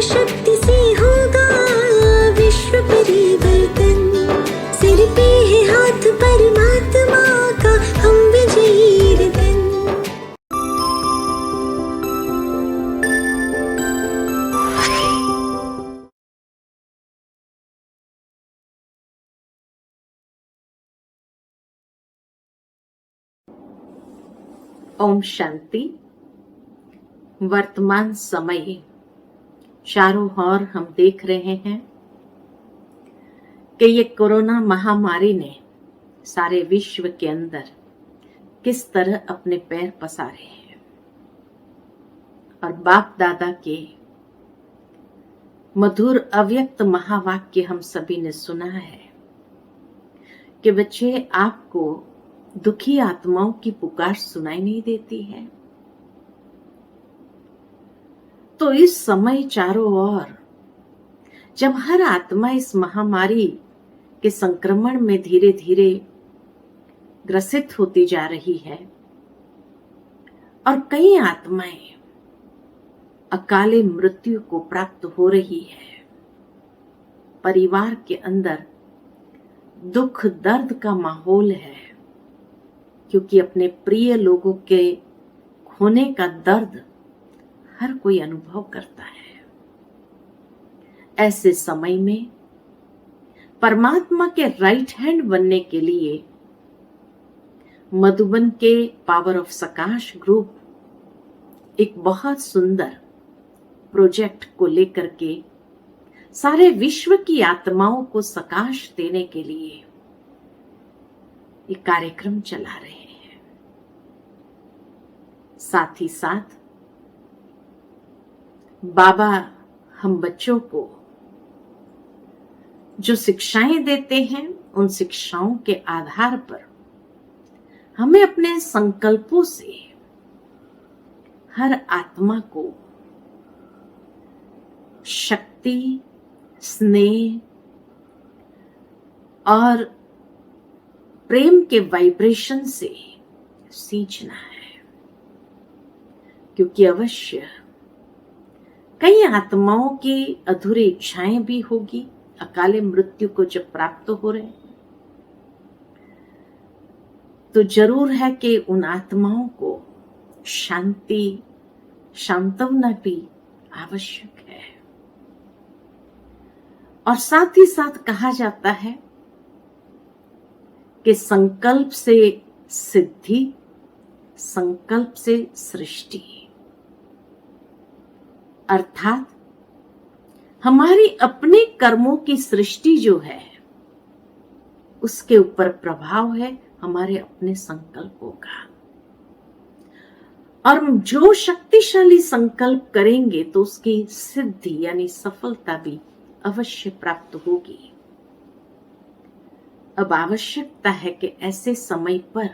शक्ति से होगा विश्व परिवर्तन। सिर पे है हाथ परमात्मा का, हम विजयी रतन। ओम शांति। वर्तमान समय चारों ओर हम देख रहे हैं कि ये कोरोना महामारी ने सारे विश्व के अंदर किस तरह अपने पैर पसारे हैं। और बाप दादा के मधुर अव्यक्त महावाक्य हम सभी ने सुना है कि बच्चे, आपको दुखी आत्माओं की पुकार सुनाई नहीं देती है। तो इस समय चारों ओर जब हर आत्मा इस महामारी के संक्रमण में धीरे धीरे ग्रसित होती जा रही है और कई आत्माएं अकाले मृत्यु को प्राप्त हो रही है, परिवार के अंदर दुख दर्द का माहौल है, क्योंकि अपने प्रिय लोगों के खोने का दर्द हर कोई अनुभव करता है। ऐसे समय में परमात्मा के राइट हैंड बनने के लिए मधुबन के पावर ऑफ सकाश ग्रुप एक बहुत सुंदर प्रोजेक्ट को लेकर के सारे विश्व की आत्माओं को सकाश देने के लिए एक कार्यक्रम चला रहे हैं। साथ ही साथ बाबा हम बच्चों को जो शिक्षाएं देते हैं, उन शिक्षाओं के आधार पर हमें अपने संकल्पों से हर आत्मा को शक्ति, स्नेह और प्रेम के वाइब्रेशन से सींचना है। क्योंकि अवश्य कई आत्माओं की अधूरी इच्छाएं भी होगी, अकाले मृत्यु को जब प्राप्त हो रहे, तो जरूर है कि उन आत्माओं को शांति, सांत्वना भी आवश्यक है। और साथ ही साथ कहा जाता है कि संकल्प से सिद्धि, संकल्प से सृष्टि, अर्थात हमारी अपने कर्मों की सृष्टि जो है उसके ऊपर प्रभाव है हमारे अपने संकल्पों का। और जो शक्तिशाली संकल्प करेंगे तो उसकी सिद्धि यानी सफलता भी अवश्य प्राप्त होगी। अब आवश्यकता है कि ऐसे समय पर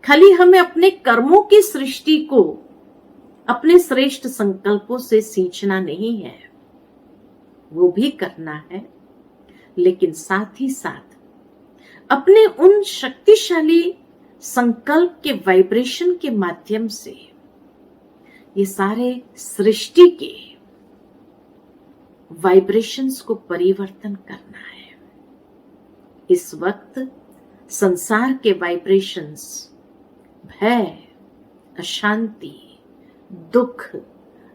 खाली हमें अपने कर्मों की सृष्टि को अपने श्रेष्ठ संकल्पों से सींचना नहीं है, वो भी करना है, लेकिन साथ ही साथ अपने उन शक्तिशाली संकल्प के वाइब्रेशन के माध्यम से ये सारे सृष्टि के वाइब्रेशंस को परिवर्तन करना है। इस वक्त संसार के वाइब्रेशंस भय, अशांति, दुख,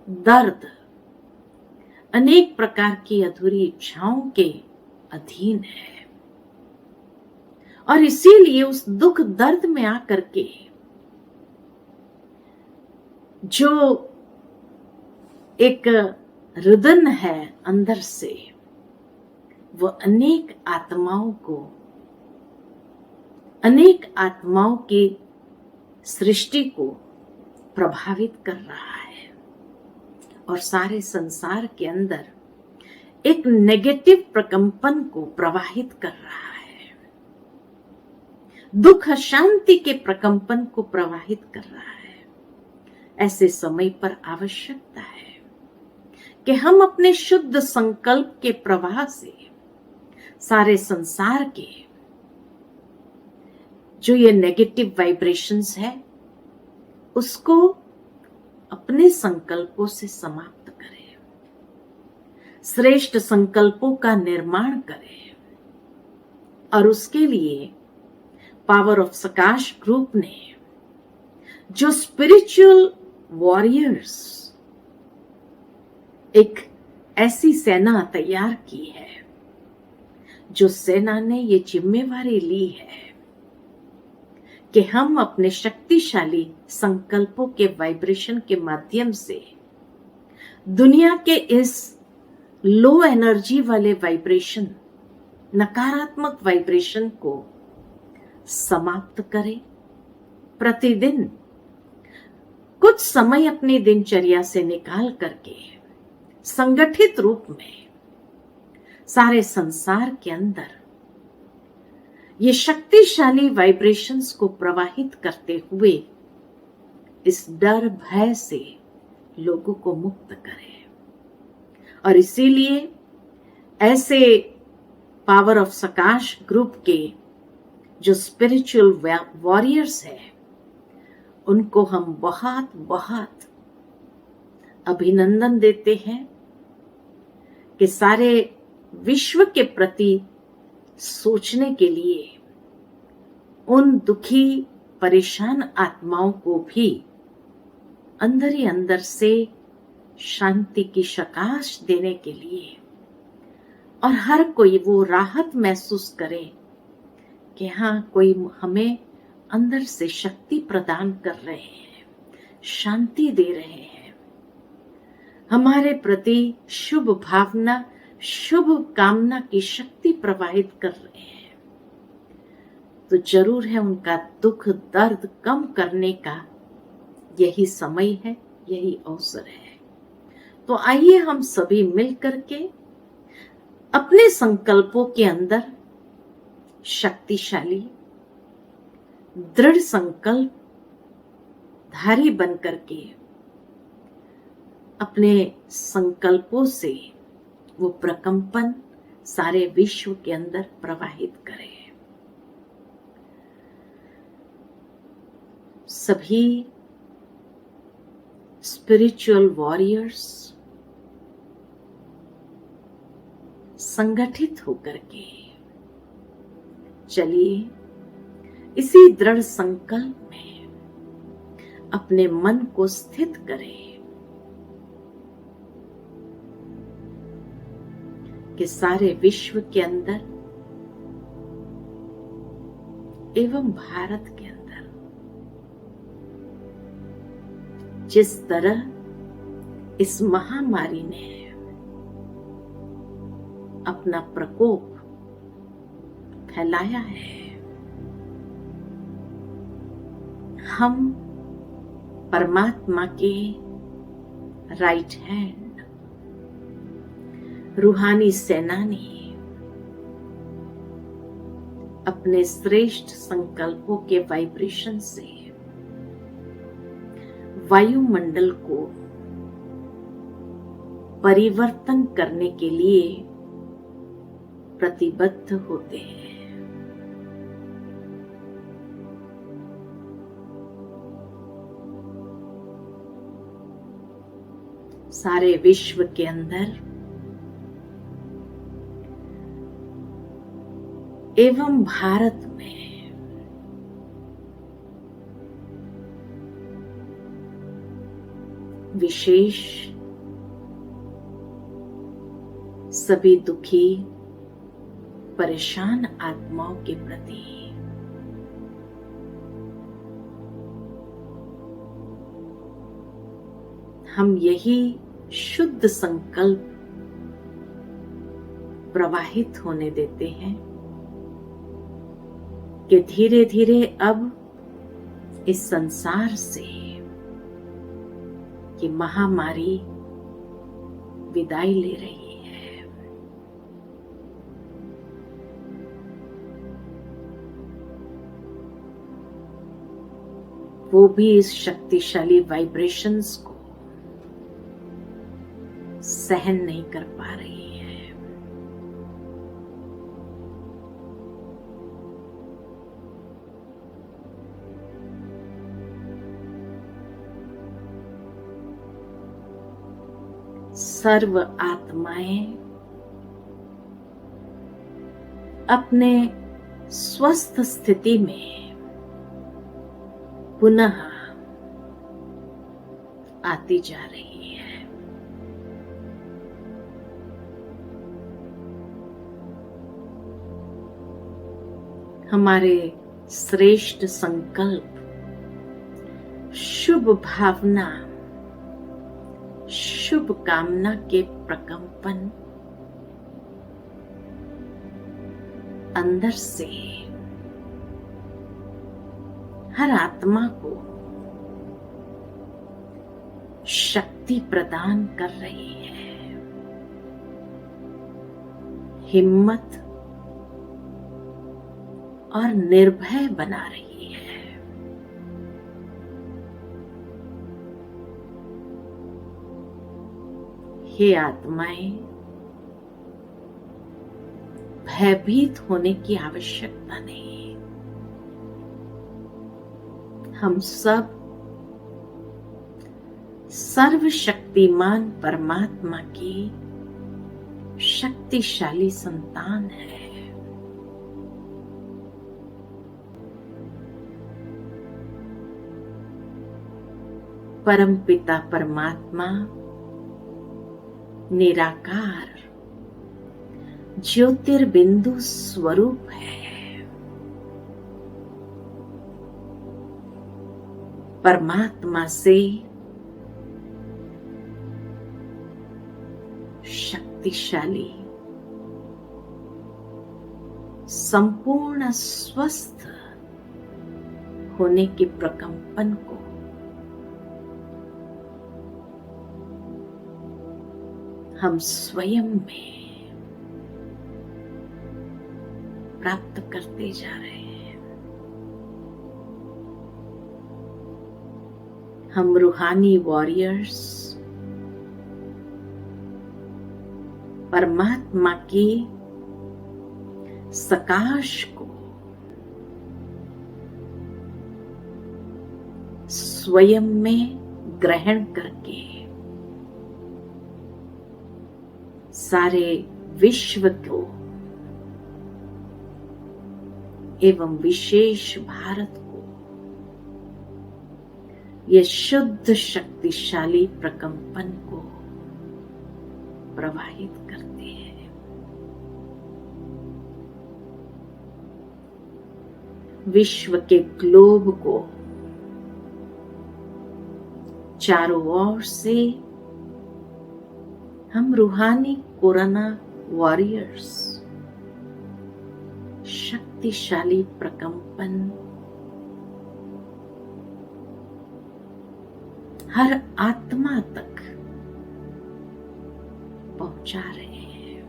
दर्द, अनेक प्रकार की अधूरी इच्छाओं के अधीन है। और इसीलिए उस दुख दर्द में आकर के जो एक रुदन है अंदर से, वो अनेक आत्माओं की सृष्टि को प्रभावित कर रहा है और सारे संसार के अंदर एक नेगेटिव प्रकंपन को प्रवाहित कर रहा है, दुख शांति के प्रकंपन को प्रवाहित कर रहा है। ऐसे समय पर आवश्यकता है कि हम अपने शुद्ध संकल्प के प्रवाह से सारे संसार के जो ये नेगेटिव वाइब्रेशंस है उसको अपने संकल्पों से समाप्त करें। श्रेष्ठ संकल्पों का निर्माण करें। और उसके लिए पावर ऑफ सकाश ग्रुप ने जो स्पिरिचुअल वॉरियर्स, एक ऐसी सेना तैयार की है, जो सेना ने ये जिम्मेवारी ली है कि हम अपने शक्तिशाली संकल्पों के वाइब्रेशन के माध्यम से दुनिया के इस लो एनर्जी वाले वाइब्रेशन, नकारात्मक वाइब्रेशन को समाप्त करें। प्रतिदिन कुछ समय अपनी दिनचर्या से निकाल करके संगठित रूप में सारे संसार के अंदर ये शक्तिशाली वाइब्रेशंस को प्रवाहित करते हुए इस डर भय से लोगों को मुक्त करें। और इसीलिए ऐसे पावर ऑफ सकाश ग्रुप के जो स्पिरिचुअल वॉरियर्स हैं, उनको हम बहुत बहुत अभिनंदन देते हैं कि सारे विश्व के प्रति सोचने के लिए उन दुखी परेशान आत्माओं को भी अंदर ही अंदर से शांति की प्रकाश देने के लिए, और हर कोई वो राहत महसूस करे कि हाँ, कोई हमें अंदर से शक्ति प्रदान कर रहे हैं, शांति दे रहे हैं, हमारे प्रति शुभ भावना, शुभ कामना की शक्ति प्रवाहित कर रहे हैं। तो जरूर है उनका दुख दर्द कम करने का यही समय है, यही अवसर है। तो आइए हम सभी मिलकर के अपने संकल्पों के अंदर शक्तिशाली दृढ़ संकल्प धारी बनकर के अपने संकल्पों से वो प्रकंपन सारे विश्व के अंदर प्रवाहित करें। सभी स्पिरिचुअल वॉरियर्स संगठित होकर के चलिए इसी दृढ़ संकल्प में अपने मन को स्थित करें कि सारे विश्व के अंदर एवं भारत के अंदर जिस तरह इस महामारी ने अपना प्रकोप फैलाया है, हम परमात्मा के राइट हैंड रूहानी सेनानी अपने श्रेष्ठ संकल्पों के वाइब्रेशन से वायुमंडल को परिवर्तन करने के लिए प्रतिबद्ध होते हैं। सारे विश्व के अंदर एवं भारत में विशेष सभी दुखी परेशान आत्माओं के प्रति हम यही शुद्ध संकल्प प्रवाहित होने देते हैं कि धीरे धीरे अब इस संसार से ये महामारी विदाई ले रही है। वो भी इस शक्तिशाली वाइब्रेशंस को सहन नहीं कर पा रही है। सर्व आत्माएं अपने स्वस्थ स्थिति में पुनः आती जा रही है। हमारे श्रेष्ठ संकल्प, शुभ भावना, शुभ कामना के प्रकंपन अंदर से हर आत्मा को शक्ति प्रदान कर रही है, हिम्मत और निर्भय बना रही है। हे आत्माएं, भयभीत होने की आवश्यकता नहीं। हम सब सर्वशक्तिमान परमात्मा की शक्तिशाली संतान है। परमपिता परमात्मा निराकार ज्योतिर्बिंदु स्वरूप है। परमात्मा से शक्तिशाली, संपूर्ण स्वस्थ होने के प्रकंपन को हम स्वयं में प्राप्त करते जा रहे हैं। हम रूहानी वॉरियर्स परमात्मा की सकाश को स्वयं में ग्रहण करके सारे विश्व को एवं विशेष भारत को ये शुद्ध शक्तिशाली प्रकंपन को प्रवाहित करते हैं। विश्व के ग्लोब को चारों ओर से हम रूहानी कोरोना वॉरियर्स शक्तिशाली प्रकंपन हर आत्मा तक पहुंचा रहे हैं।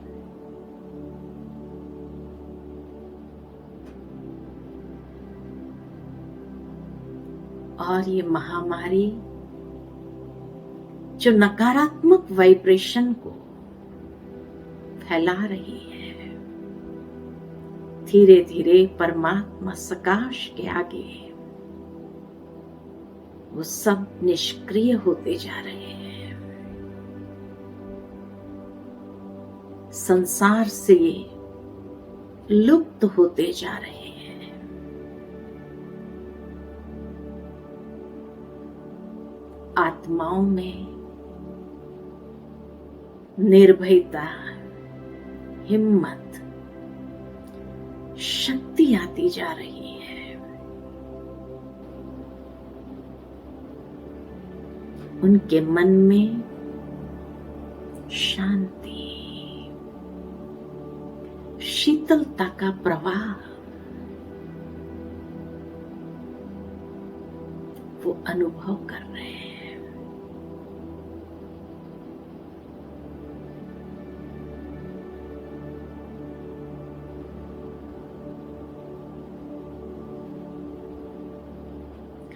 और ये महामारी जो नकारात्मक वाइब्रेशन को फैला रही है, धीरे धीरे परमात्मा सकाश के आगे वो सब निष्क्रिय होते जा रहे हैं। संसार से लुप्त होते जा रहे हैं। आत्माओं में निर्भयता, हिम्मत, शक्ति आती जा रही है। उनके मन में शांति, शीतलता का प्रवाह वो अनुभव कर रहे हैं।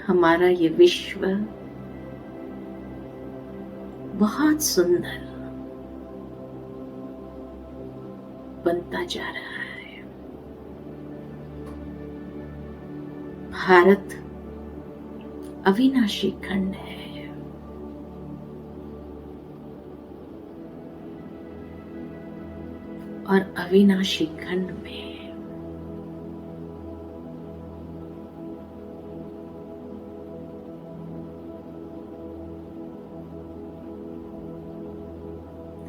हमारा ये विश्व बहुत सुंदर बनता जा रहा है। भारत अविनाशी खंड है। और अविनाशी खंड में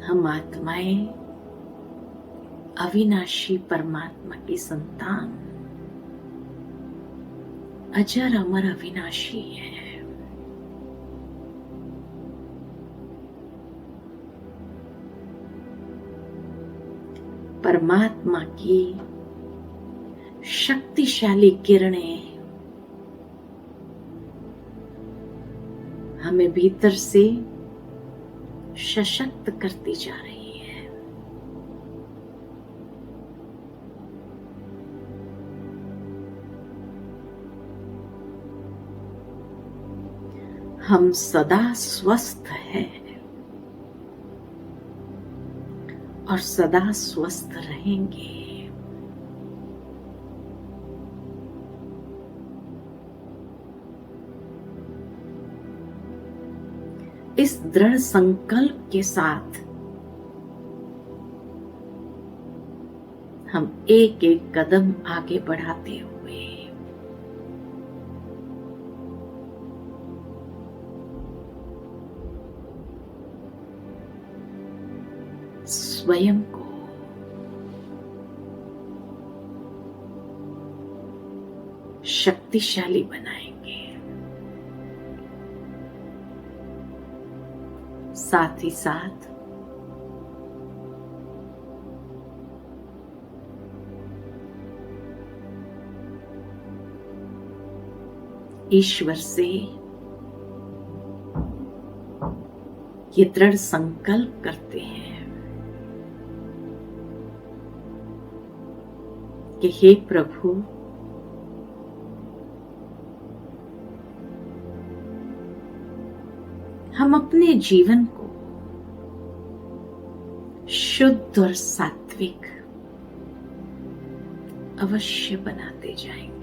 हम आत्माएं अविनाशी परमात्मा की संतान अजर अमर अविनाशी है। परमात्मा की शक्तिशाली किरणें हमें भीतर से सशक्त करती जा रही है। हम सदा स्वस्थ हैं और सदा स्वस्थ रहेंगे। इस दृढ़ संकल्प के साथ हम एक एक कदम आगे बढ़ाते हुए स्वयं को शक्तिशाली बनाएंगे। साथ ही साथ ईश्वर से ये दृढ़ संकल्प करते हैं कि हे प्रभु, हम अपने जीवन को शुद्ध और सात्विक अवश्य बनाते जाएंगे।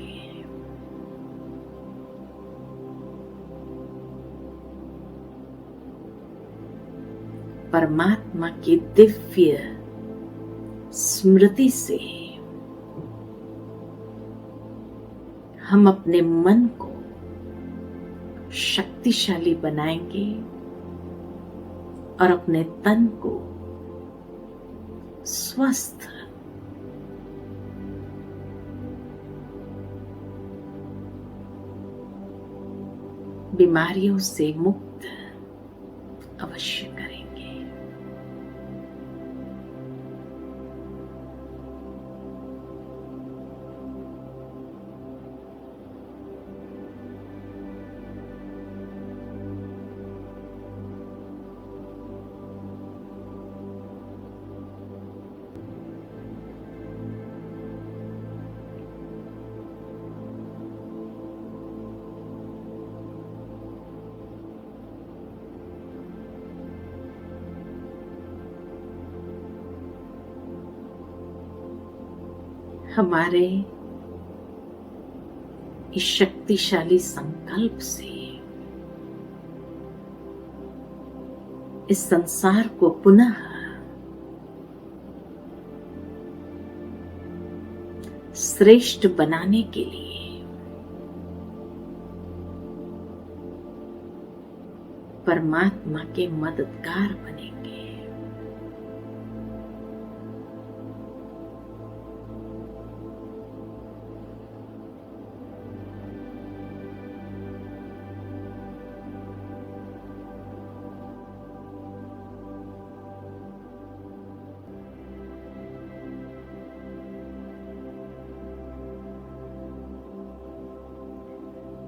परमात्मा की दिव्य स्मृति से हम अपने मन को शक्तिशाली बनाएंगे और अपने तन को स्वस्थ बीमारियों से मुक्त अवश्य करेंगे। हमारे इस शक्तिशाली संकल्प से इस संसार को पुनः श्रेष्ठ बनाने के लिए परमात्मा के मददगार बनेंगे।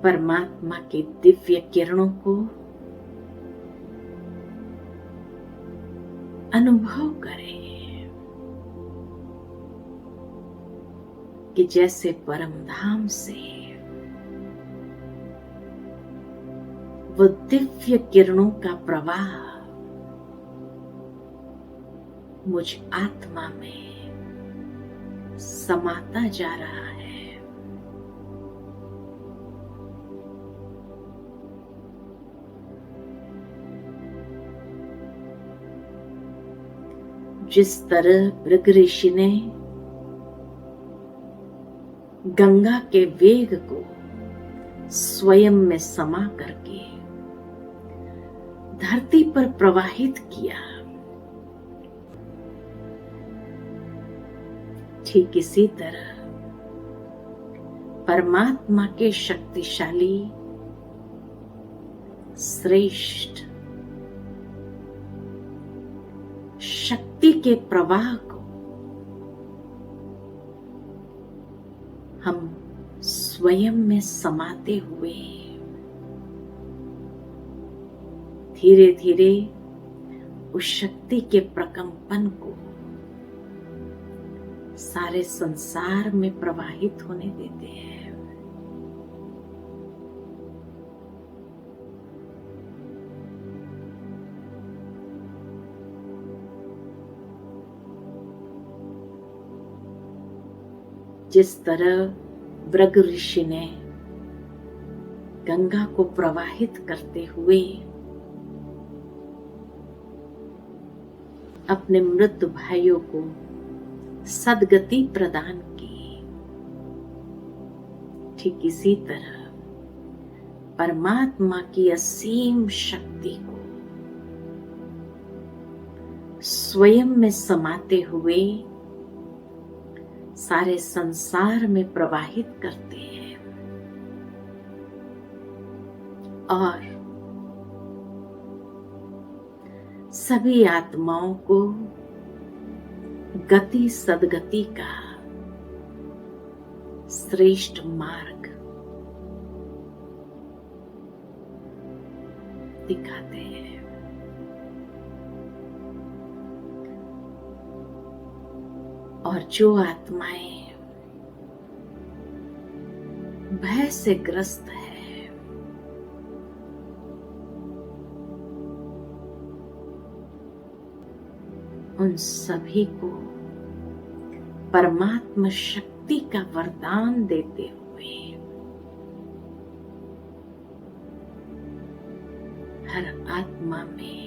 परमात्मा के दिव्य किरणों को अनुभव करें कि जैसे परम धाम से वो दिव्य किरणों का प्रवाह मुझ आत्मा में समाता जा रहा है। जिस तरह भृगु ऋषि ने गंगा के वेग को स्वयं में समा करके धरती पर प्रवाहित किया, ठीक इसी तरह परमात्मा के शक्तिशाली श्रेष्ठ शक्ति के प्रवाह को हम स्वयं में समाते हुए धीरे धीरे उस शक्ति के प्रकंपन को सारे संसार में प्रवाहित होने देते हैं। जिस तरह भृगु ऋषि ने गंगा को प्रवाहित करते हुए अपने मृत भाइयों को सद्गति प्रदान की, ठीक इसी तरह परमात्मा की असीम शक्ति को स्वयं में समाते हुए सारे संसार में प्रवाहित करते हैं और सभी आत्माओं को गति सद्गति का श्रेष्ठ मार्ग दिखाते हैं। और जो आत्माएं भय से ग्रस्त है, उन सभी को परमात्मा शक्ति का वरदान देते हुए हर आत्मा में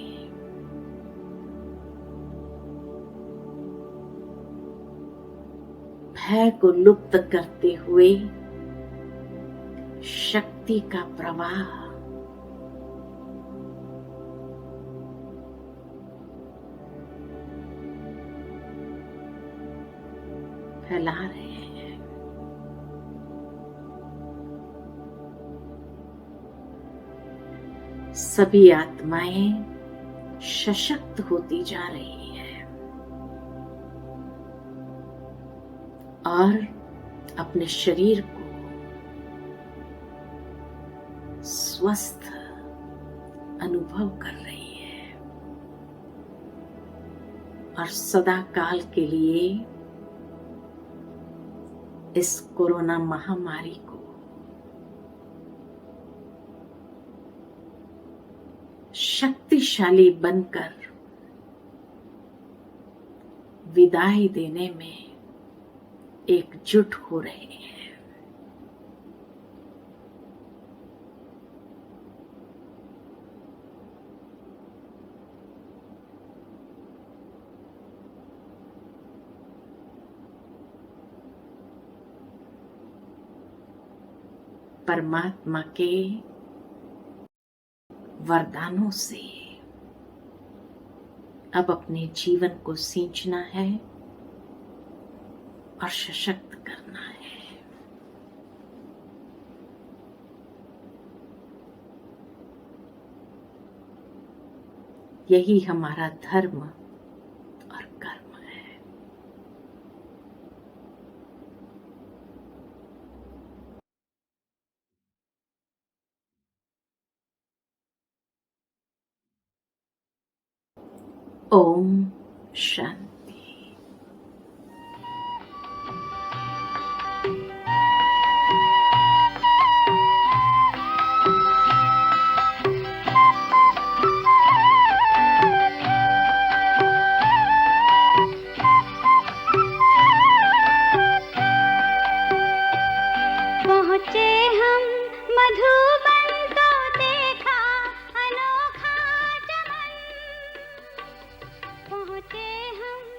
भय को लुप्त करते हुए शक्ति का प्रवाह फैला रहे हैं। सभी आत्माएं सशक्त होती जा रही है और अपने शरीर को स्वस्थ अनुभव कर रही है और सदा काल के लिए इस कोरोना महामारी को शक्तिशाली बनकर विदाई देने में एकजुट हो रहे हैं। परमात्मा के वरदानों से अब अपने जीवन को सींचना है और सशक्त करना है। यही हमारा धर्म और कर्म है। ओम शांति। पहुँचे हम मधुबन तो देखा अनोखा चमन, पहुँचे हम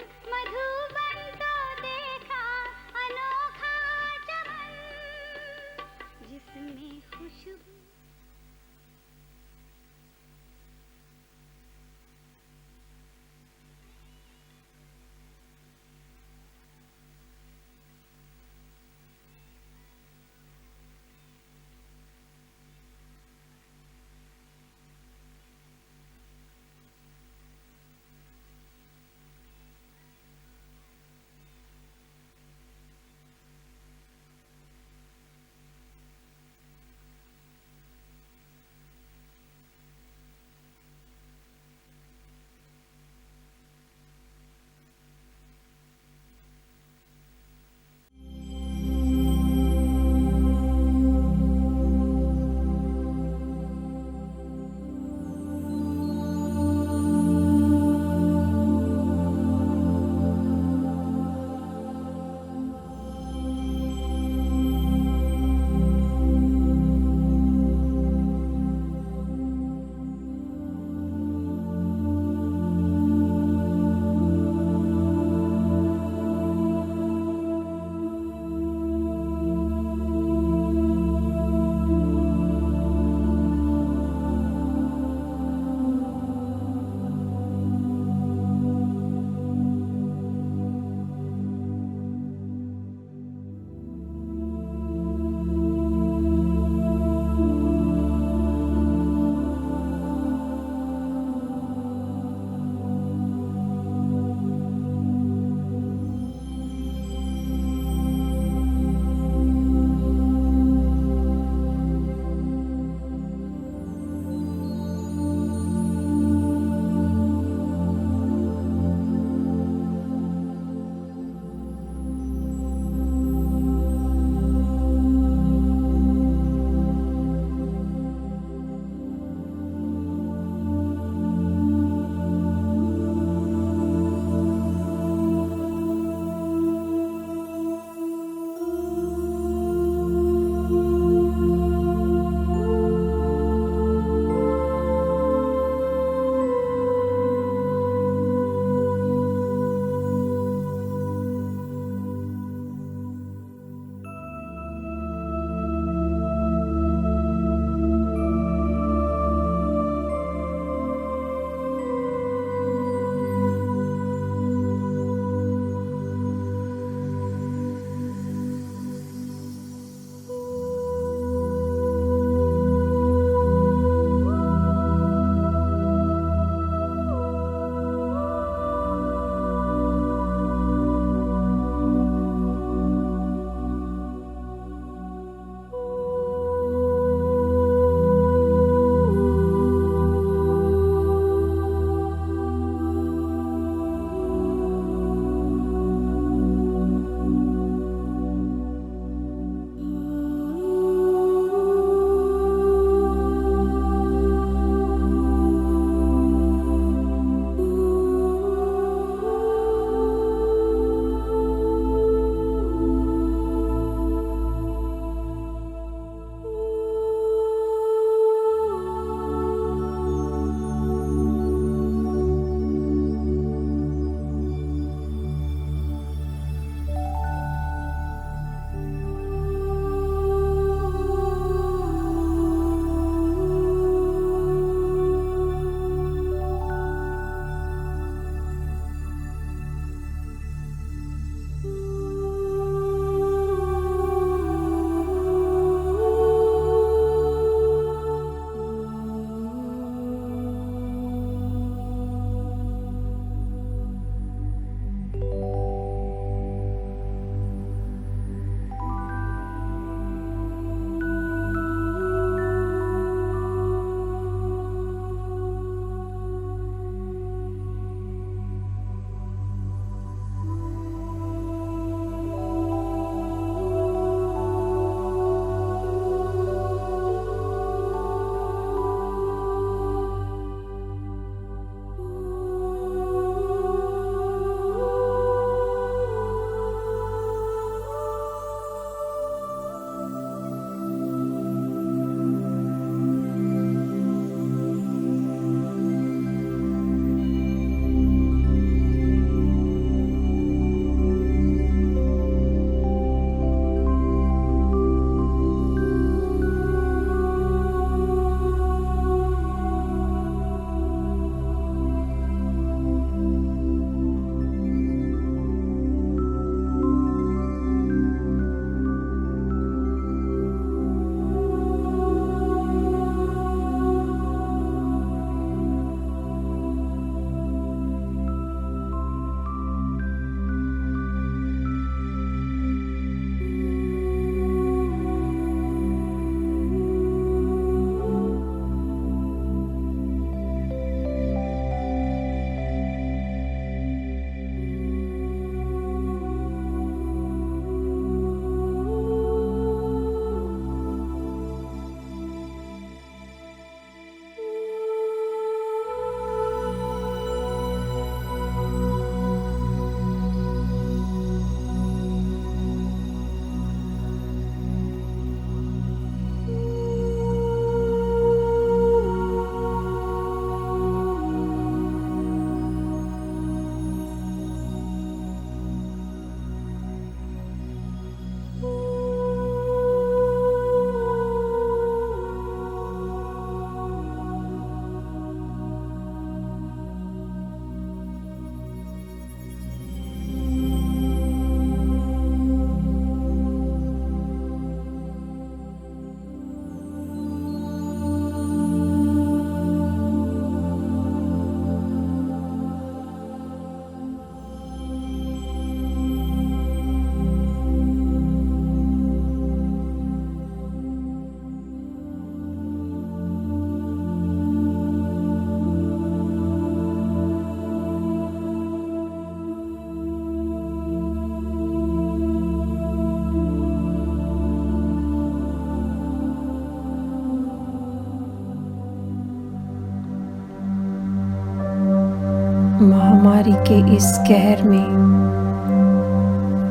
महामारी के इस कहर में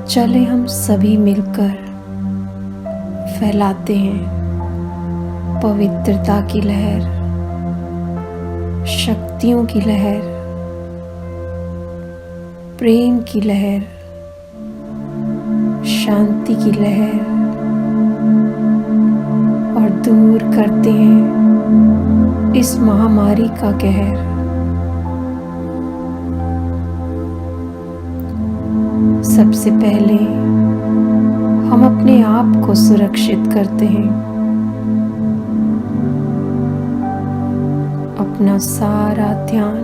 चले हम सभी मिलकर फैलाते हैं पवित्रता की लहर, शक्तियों की लहर, प्रेम की लहर, शांति की लहर, और दूर करते हैं इस महामारी का कहर। सबसे पहले हम अपने आप को सुरक्षित करते हैं। अपना सारा ध्यान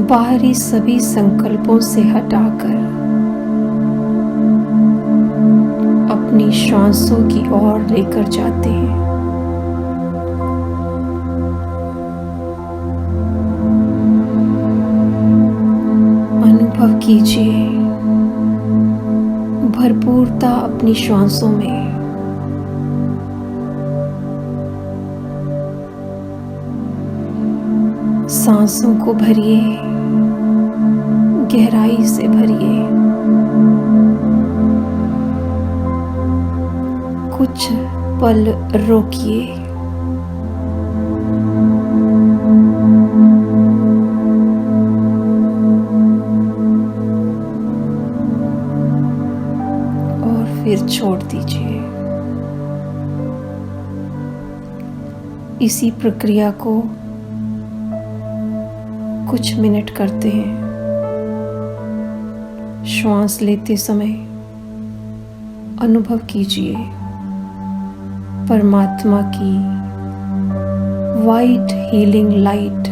बाहरी सभी संकल्पों से हटाकर अपनी श्वासों की ओर लेकर जाते हैं। अनुभव कीजिए भरपूरता अपनी श्वासों में। सांसों को भरिए, गहराई से भरिए। कुछ पल रोकिए। और फिर छोड़ दीजिए। इसी प्रक्रिया को कुछ मिनट करते हैं। श्वास लेते समय अनुभव कीजिए परमात्मा की वाइट हीलिंग लाइट,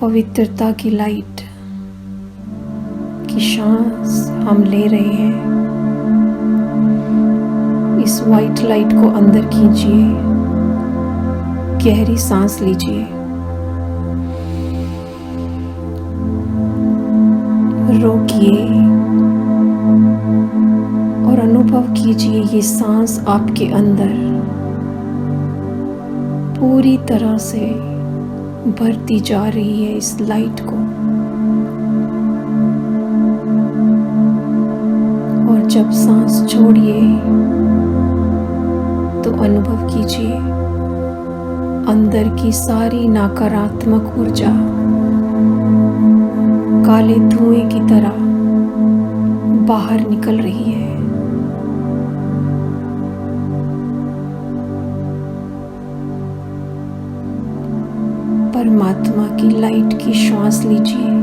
पवित्रता की लाइट की सांस हम ले रहे हैं। इस वाइट लाइट को अंदर खींचिए, गहरी सांस लीजिए, रोकिए और अनुभव कीजिए ये सांस आपके अंदर पूरी तरह से भरती जा रही है इस लाइट को। और जब सांस छोड़िए तो अनुभव कीजिए अंदर की सारी नकारात्मक ऊर्जा काले धुएं की तरह बाहर निकल रही है। परमात्मा की लाइट की श्वास लीजिए।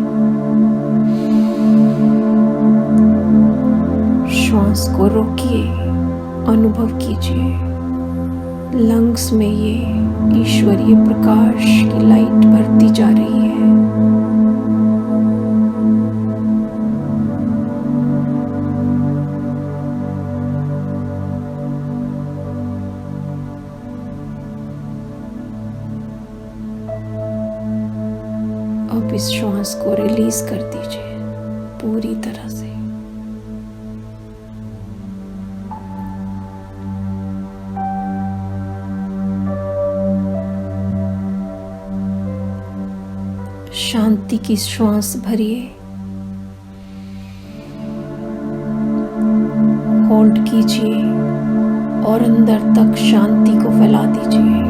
श्वास को रोकिए, अनुभव कीजिए लंग्स में ये ईश्वरीय प्रकाश की लाइट भरती जा रही है। अब इस श्वास को रिलीज कर दीजिए पूरी तरह से। शांति की श्वास भरिए, होल्ड कीजिए और अंदर तक शांति को फैला दीजिए।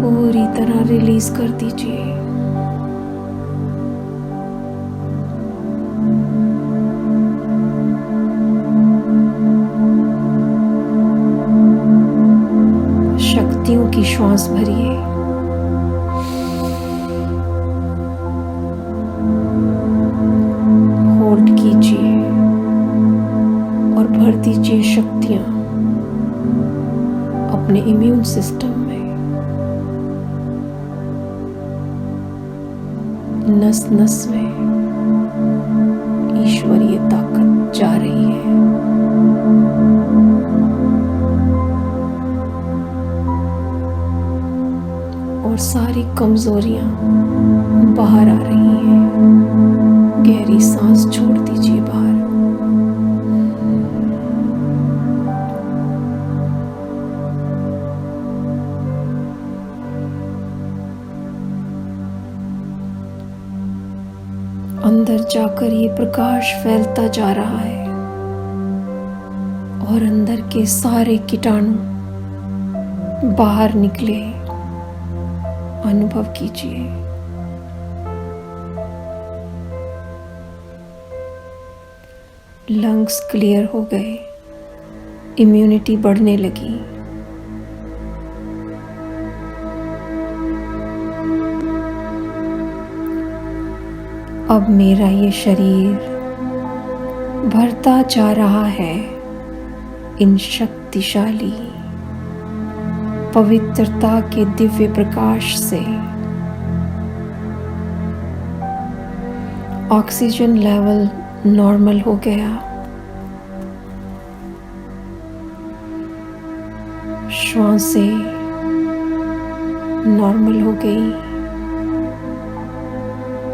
पूरी तरह रिलीज कर दीजिए। शक्तियों की श्वास भरिए। होल्ड कीजिए और भर दीजिए शक्तियां अपने इम्यून सिस्टम में। नस नस में ईश्वरीय ताकत जा रही है। और और सारी कमजोरियां बाहर आ रही हैं। गहरी सांस छोड़ दीजिए बाहर। अंदर जाकर ये प्रकाश फैलता जा रहा है और अंदर के सारे कीटाणु बाहर निकले। अनुभव कीजिए। लंग्स क्लियर हो गए, इम्यूनिटी बढ़ने लगी। अब मेरा ये शरीर भरता जा रहा है इन शक्तिशाली पवित्रता के दिव्य प्रकाश से। ऑक्सीजन लेवल नॉर्मल हो गया। श्वासें नॉर्मल हो गई।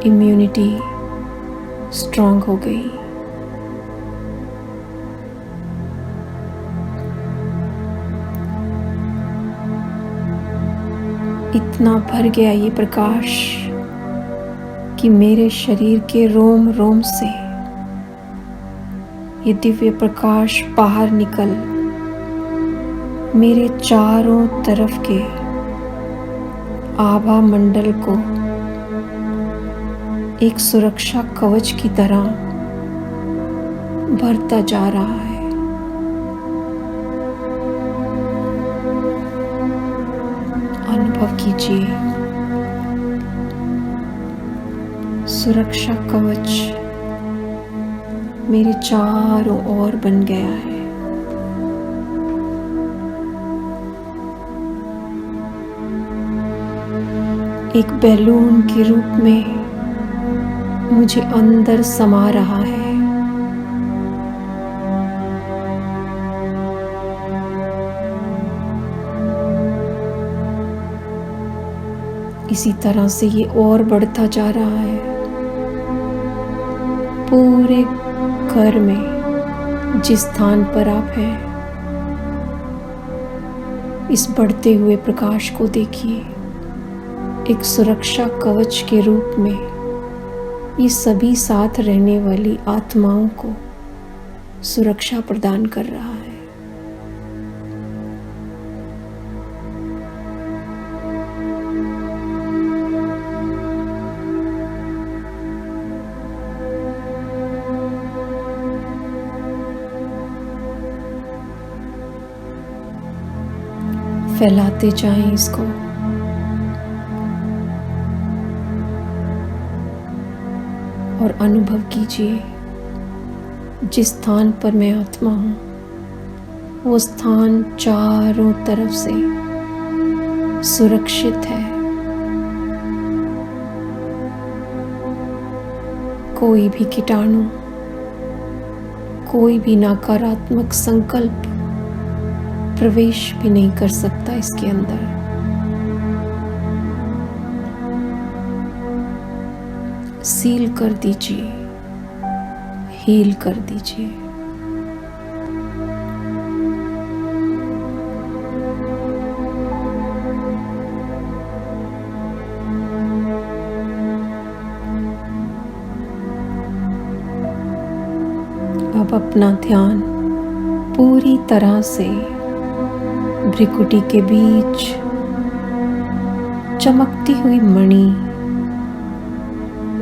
इम्यूनिटी स्ट्रांग हो गई। इतना भर गया ये प्रकाश कि मेरे शरीर के रोम रोम से ये दिव्य प्रकाश बाहर निकल मेरे चारों तरफ के आभा मंडल को एक सुरक्षा कवच की तरह भरता जा रहा है। अनुभव कीजिए। सुरक्षा कवच मेरे चारों ओर बन गया है। एक बैलून के रूप में मुझे अंदर समा रहा है। इसी तरह से ये और बढ़ता जा रहा है। पूरे घर में जिस स्थान पर आप हैं, इस बढ़ते हुए प्रकाश को देखिए। एक सुरक्षा कवच के रूप में ये सभी साथ रहने वाली आत्माओं को सुरक्षा प्रदान कर रहा है। फैलाते जाएं इसको। और अनुभव कीजिए, जिस स्थान पर मैं आत्मा हूं, वो स्थान चारों तरफ से सुरक्षित है। कोई भी कीटाणु, कोई भी नकारात्मक संकल्प प्रवेश भी नहीं कर सकता इसके अंदर। सील कर दीजिए, हील कर दीजिए। अब अपना ध्यान पूरी तरह से भ्रिकुटी के बीच चमकती हुई मणि,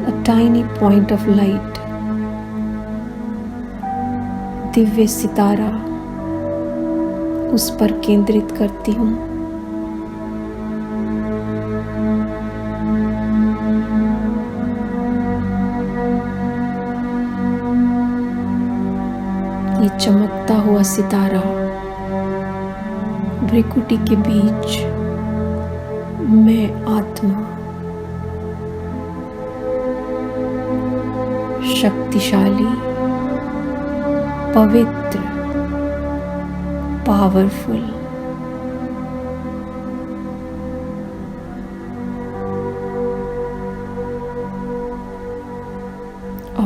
a tiny point of light, Divya सितारा, उस पर केंद्रित करती हूँ। ये चमकता हुआ सितारा भ्रिकुटी के बीच मैं आत्मा, शक्तिशाली, पवित्र, पावरफुल,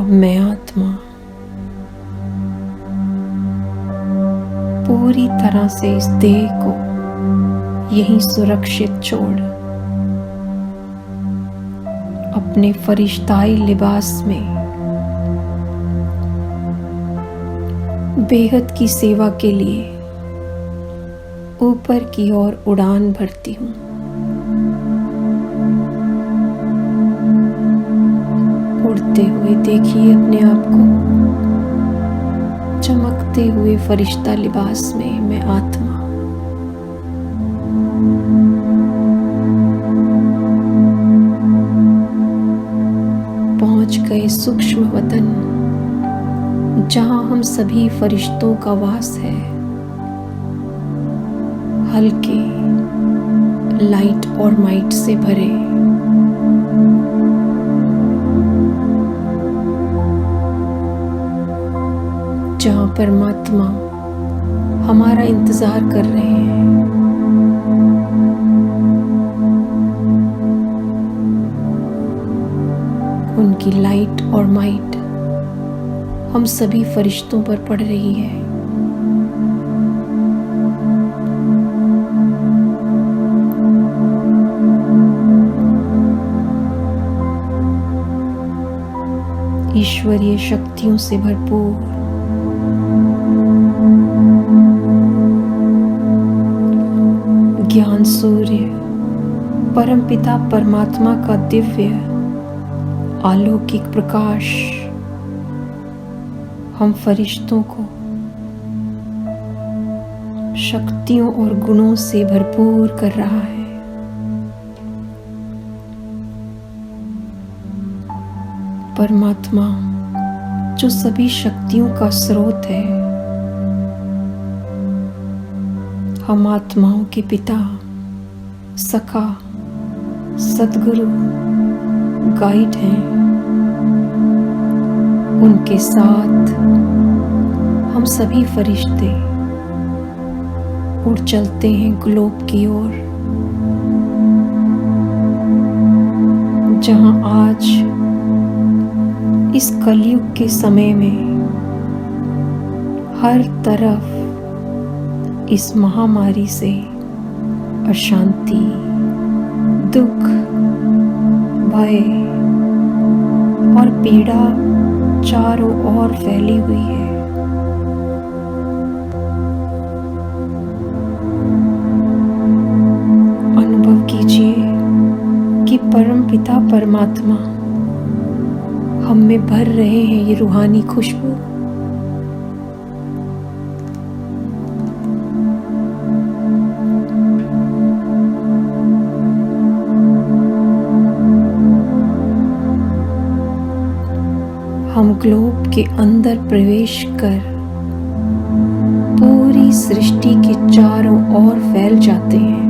अब मैं आत्मा पूरी तरह से इस देह को यहीं सुरक्षित छोड़ अपने फरिश्ताई लिबास में बेहद की सेवा के लिए ऊपर की ओर उड़ान भरती हूँ। उड़ते हुए देखिए अपने आप को, चमकते हुए फरिश्ता लिबास में मैं आत्मा। पहुंच गए सूक्ष्म वतन जहां हम सभी फरिश्तों का वास है। हल्के लाइट और माइट से भरे जहां परमात्मा हमारा इंतजार कर रहे हैं। उनकी लाइट और माइट हम सभी फरिश्तों पर पड़ रही है। ईश्वरीय शक्तियों से भरपूर ज्ञान सूर्य परमपिता परमात्मा का दिव्य अलौकिक प्रकाश हम फरिश्तों को शक्तियों और गुणों से भरपूर कर रहा है। परमात्मा जो सभी शक्तियों का स्रोत है, हम आत्माओं के पिता, सखा, सद्गुरु, गाइड हैं। उनके साथ हम सभी फरिश्ते उड़ चलते हैं ग्लोब की ओर, जहां आज इस कलयुग के समय में हर तरफ इस महामारी से अशांति, दुख, भय और पीड़ा चारों ओर फैली हुई है। अनुभव कीजिए कि परमपिता परमात्मा हम में भर रहे हैं ये रूहानी खुशबू। हम ग्लोब के अंदर प्रवेश कर पूरी सृष्टि के चारों ओर फैल जाते हैं।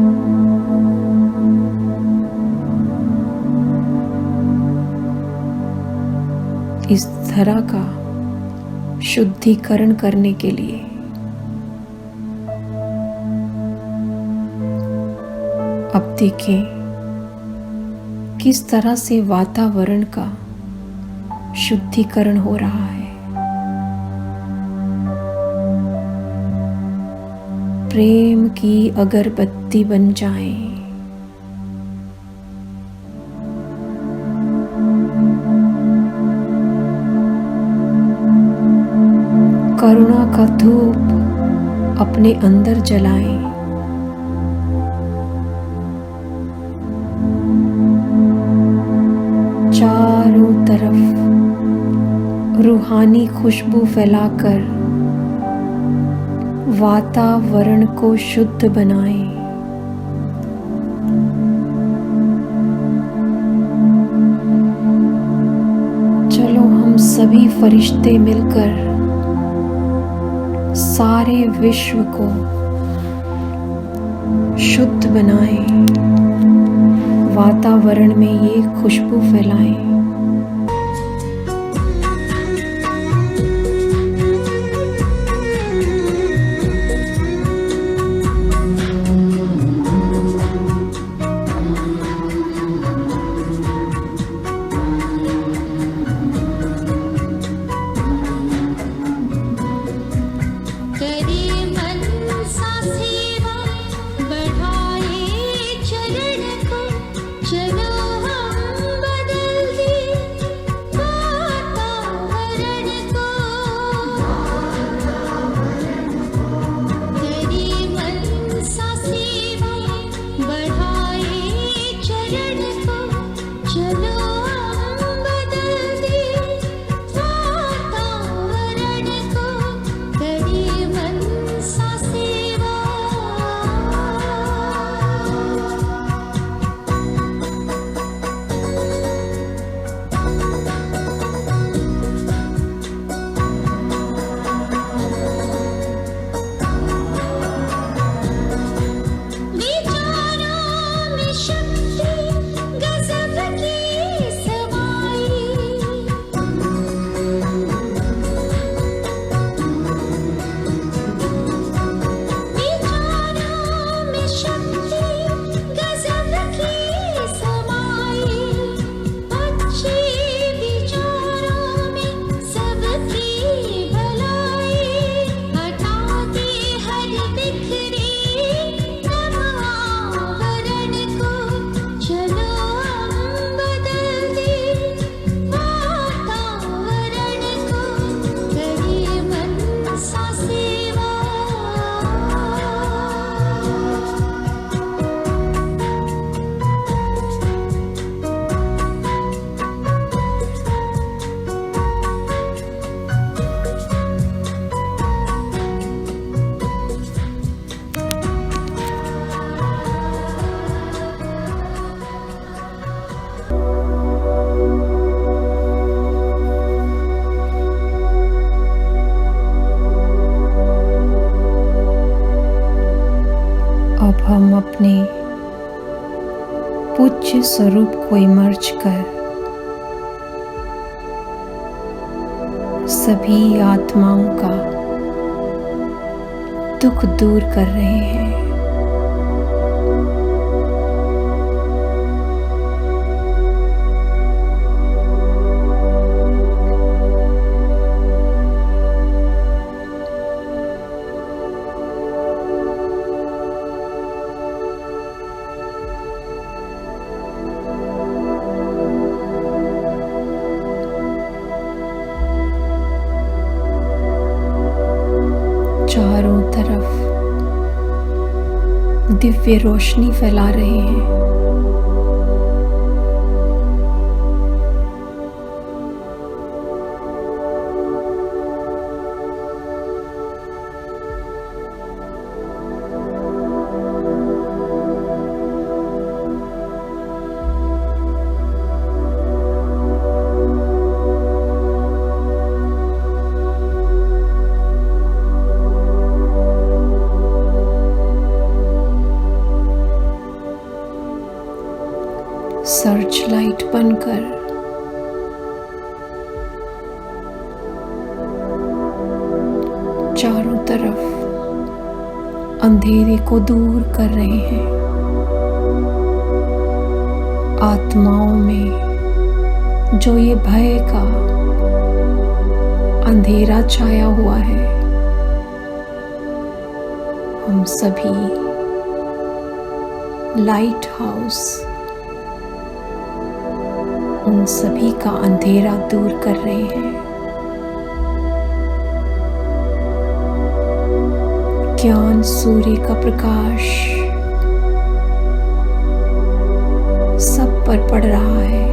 इस धरा का शुद्धिकरण करने के लिए अब देखें किस तरह से वातावरण का शुद्धिकरण हो रहा है। प्रेम की अगरबत्ती बन जाएं। करुणा का धूप अपने अंदर जलाएं। चारों तरफ रूहानी खुशबू फैलाकर वातावरण को शुद्ध बनाएं। चलो हम सभी फरिश्ते मिलकर सारे विश्व को शुद्ध बनाएं, वातावरण में ये खुशबू फैलाएं। सच्चे स्वरूप को इमर्ज कर सभी आत्माओं का दुख दूर कर रहे हैं। चारों तरफ दिव्य रोशनी फैला रहे हैं। सर्च लाइट बनकर चारों तरफ अंधेरे को दूर कर रहे हैं। आत्माओं में जो ये भय का अंधेरा छाया हुआ है, हम सभी लाइट हाउस उन सभी का अंधेरा दूर कर रहे हैं। ज्ञान सूर्य का प्रकाश सब पर पड़ रहा है।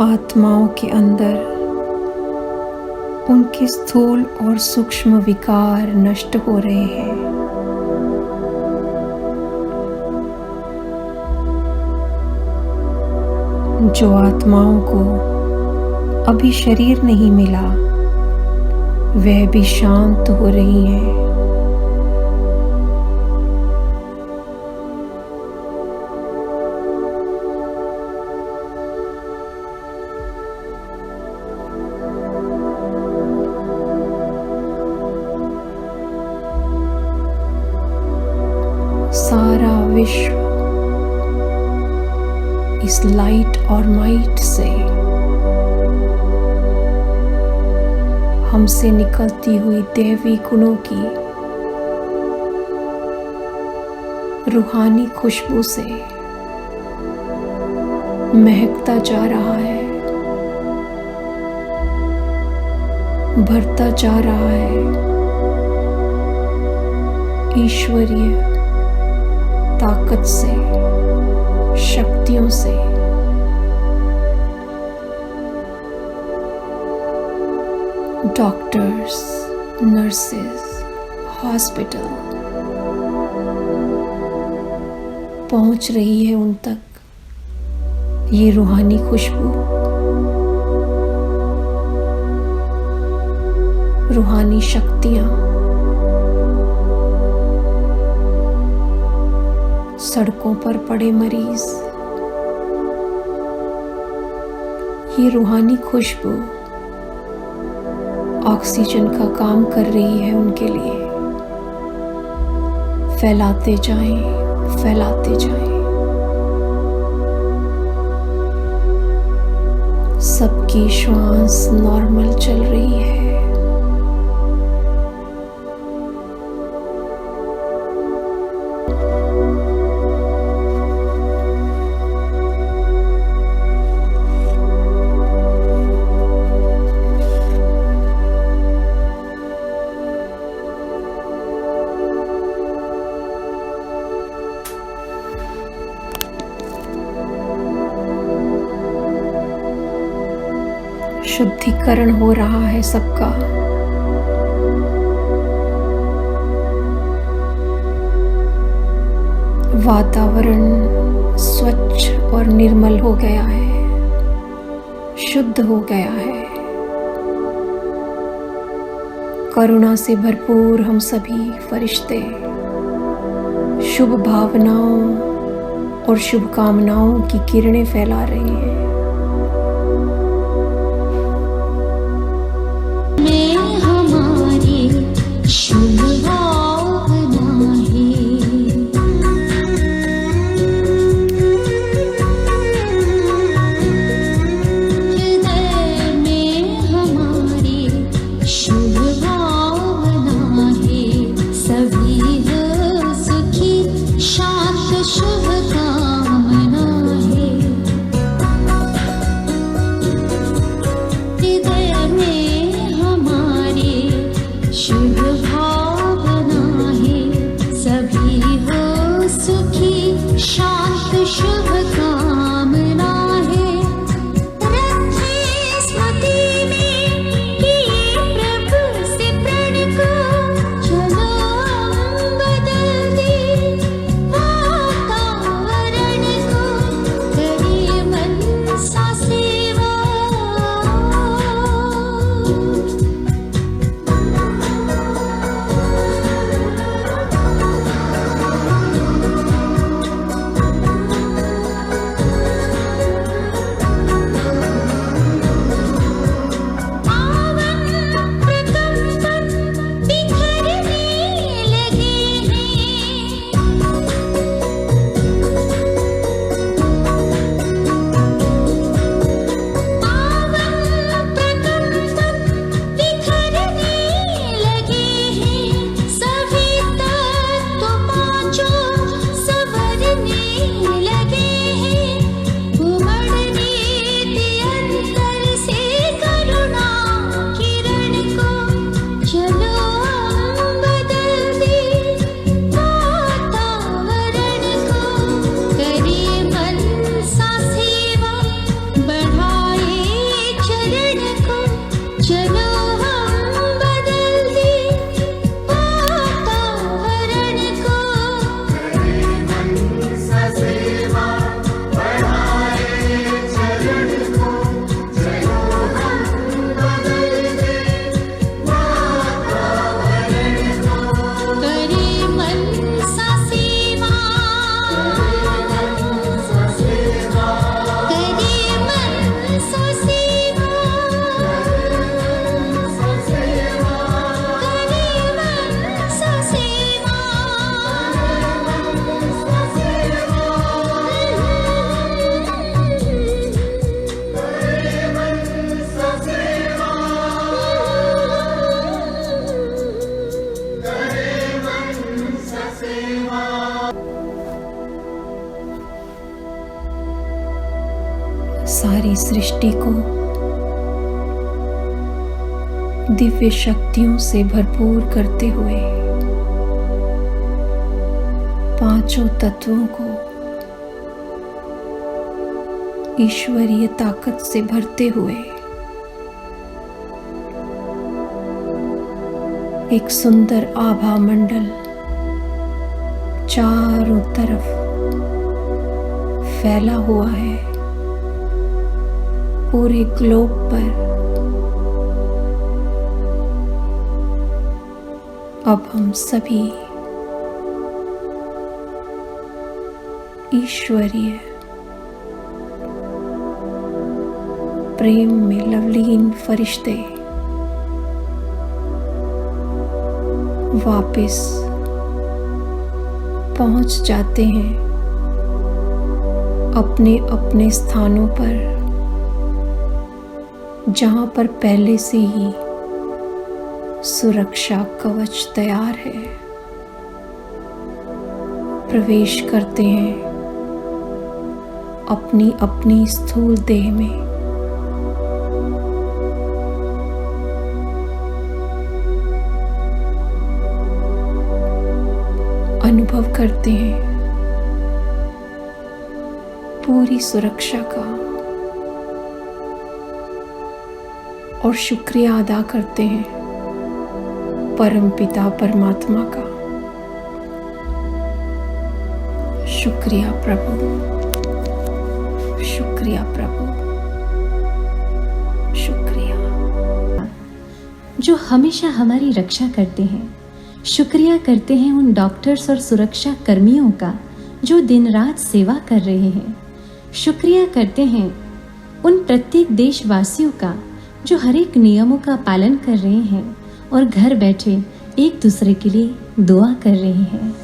आत्माओं के अंदर उनके स्थूल और सूक्ष्म विकार नष्ट हो रहे हैं। जो आत्माओं को अभी शरीर नहीं मिला, वह भी शांत हो रही हैं। सारा विश्व इस लाइट और माइट से हमसे निकलती हुई दैवी गुणों की रूहानी खुशबू से महकता जा रहा है, भरता जा रहा है ईश्वरीय ताकत से, शक्तियों से। डॉक्टर्स, नर्सेस, हॉस्पिटल पहुंच रही है उन तक ये रूहानी खुशबू, रूहानी शक्तियां। सड़कों पर पड़े मरीज ये रूहानी खुशबू ऑक्सीजन का काम कर रही है उनके लिए। फैलाते जाएं, फैलाते जाएं। सबकी श्वास नॉर्मल चल रही है। शुद्धिकरण हो रहा है सबका। वातावरण स्वच्छ और निर्मल हो गया है, शुद्ध हो गया है। करुणा से भरपूर हम सभी फरिश्ते शुभ भावनाओं और शुभकामनाओं की किरणें फैला रहे हैं। सारी सृष्टि को दिव्य शक्तियों से भरपूर करते हुए, पांचों तत्वों को ईश्वरीय ताकत से भरते हुए एक सुंदर आभा मंडल चारों तरफ फैला हुआ है। पूरे ग्लोब पर अब हम सभी ईश्वरीय प्रेम में लवलीन फरिश्ते वापस पहुंच जाते हैं अपने अपने स्थानों पर, जहां पर पहले से ही सुरक्षा कवच तैयार है। प्रवेश करते हैं अपनी अपनी स्थूल देह में। अनुभव करते हैं पूरी सुरक्षा का, और शुक्रिया अदा करते हैं परम पिता परमात्मा का। शुक्रिया प्रभु, शुक्रिया प्रभु, शुक्रिया। जो हमेशा हमारी रक्षा करते हैं। शुक्रिया करते हैं उन डॉक्टर्स और सुरक्षा कर्मियों का जो दिन रात सेवा कर रहे हैं। शुक्रिया करते हैं उन प्रत्येक देशवासियों का जो हर एक नियमों का पालन कर रहे हैं और घर बैठे एक दूसरे के लिए दुआ कर रहे हैं।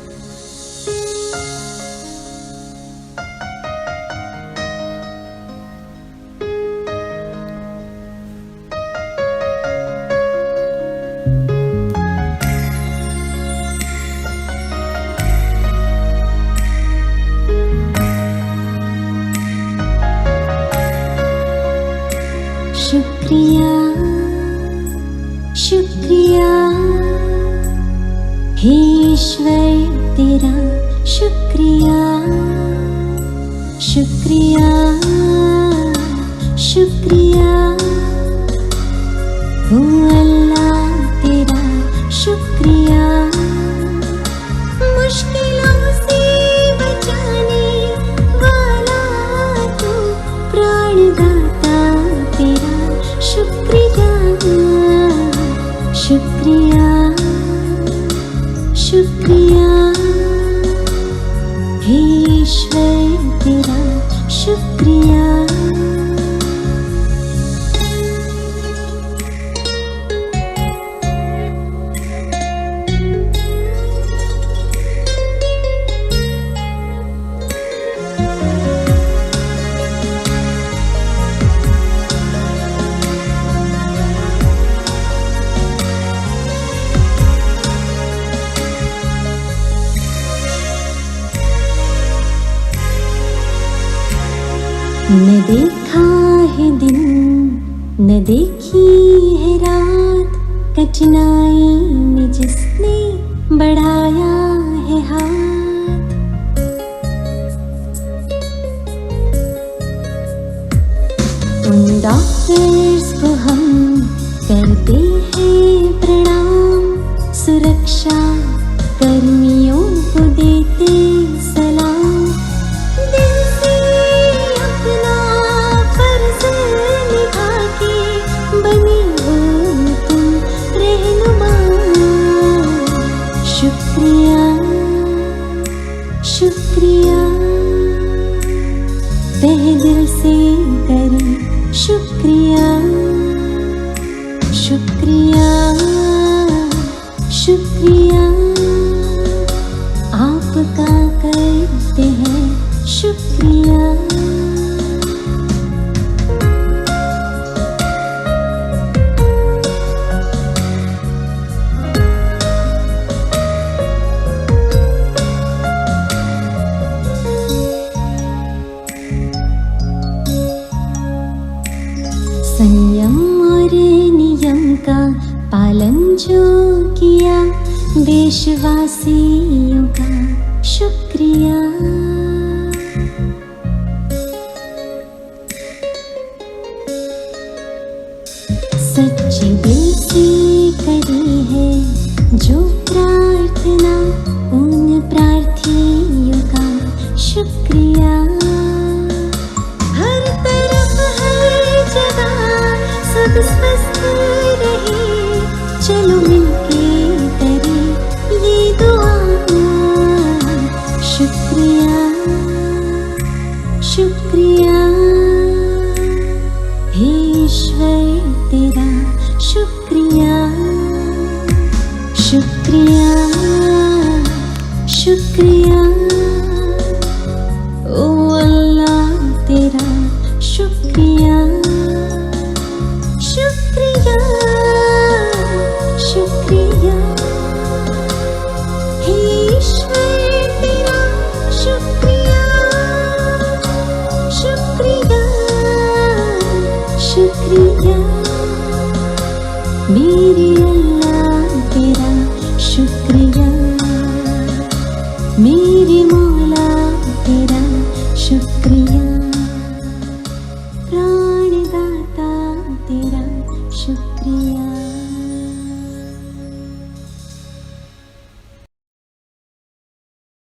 शुक्रिया, शुक्रिया हे ईश्वर तेरा शुक्रिया, शुक्रिया, शुक्रिया ओ अल्लाह तेरा शुक्रिया। मुश्किलों से बचाने वाला तू प्राणदाता तेरा शुक्रिया, शुक्रिया, शुक्रिया हे ईश्वर तेरा शुक्रिया। न देखा है दिन, न देखी है रात, कठिनाई में जिसने बढ़ाया है हाथ। उन डॉक्टर्स को हम करते हैं प्रणाम, सुरक्षा कर्मियों को देते सलाम। दिल से अपना फर्ज निभा के बने हो तुम रहनुमा। शुक्रिया, शुक्रिया तहे दिल से करें शुक्रिया, शुक्रिया, शुक्रिया आपका करते हैं शुक्रिया। संयम और नियम का पालन जो किया, देशवासियों का शुक्रिया। सच्चे दिल से करी है जो प्रार्थना, उन प्रार्थियों का शुक्रिया। हर तरफ हर जगह सब स्वस्थ रहे, चलो मिलके करें ये दुआ। शुक्रिया, शुक्रिया हे ईश्वर तेरा शुक्रिया, शुक्रिया, शुक्रिया ओ अल्लाह तेरा शुक्रिया, शुक्रिया, शुक्रिया हे ईश्वर तेरा शुक्रिया, शुक्रिया, शुक्रिया मेरे अल्लाह तेरा शुक्रिया, मेरे मौला तेरा शुक्रिया, प्राणदाता तेरा शुक्रिया।